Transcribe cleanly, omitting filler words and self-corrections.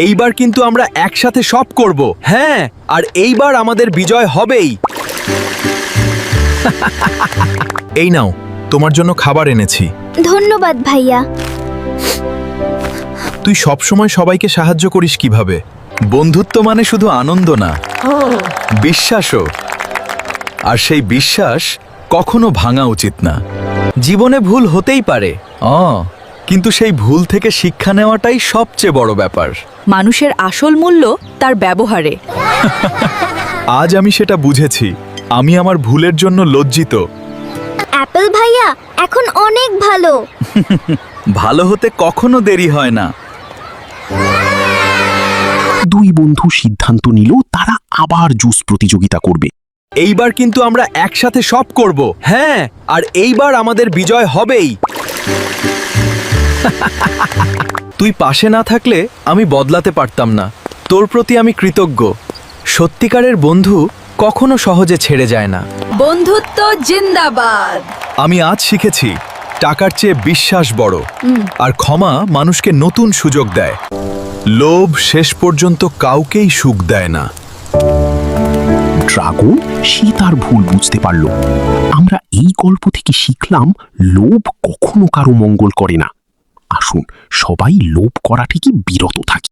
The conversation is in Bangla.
এইবার কিন্তু আমরা একসাথে সব করব। হ্যাঁ, আর এইবার আমাদের বিজয় হবেই। এই নাও, তোমার জন্য খাবার এনেছি। ধন্যবাদ ভাইয়া। তুই সবসময় সবাইকে সাহায্য করিস কিভাবে? বন্ধুত্ব মানে শুধু আনন্দ না, বিশ্বাসও। আর সেই বিশ্বাস কখনো ভাঙা উচিত না। জীবনে ভুল হতেই পারে, কিন্তু সেই ভুল থেকে শিক্ষা নেওয়াটাই সবচেয়ে বড় ব্যাপার। মানুষের আসল মূল্য তার ব্যবহারে। আজ আমি সেটা বুঝেছি। আমি আমার ভুলের জন্য লজ্জিত। অ্যাপল ভাইয়া এখন অনেক ভালো। ভালো হতে কখনো দেরি হয় না। দুই বন্ধু সিদ্ধান্ত নিল তারা আবার জুস প্রতিযোগিতা করবে। এইবার কিন্তু আমরা একসাথে সব করব। হ্যাঁ, আর এইবার আমাদের বিজয় হবেই। তুই পাশে না থাকলে আমি বদলাতে পারতাম না। তোর প্রতি আমি কৃতজ্ঞ। সত্যিকারের বন্ধু কখনো সহজে ছেড়ে যায় না। বন্ধুত্ব জিন্দাবাদ। আমি আজ শিখেছি, টাকার চেয়ে বিশ্বাস বড়, আর ক্ষমা মানুষকে নতুন সুযোগ দেয়। লোভ শেষ পর্যন্ত কাউকেই সুখ দেয় না। ড্রাগন সে তার ভুল বুঝতে পারল। আমরা এই গল্প থেকে শিখলাম লোভ কখনো কারো মঙ্গল করে না। আসুন সবাই লোভ করা থেকে বিরত থাকি।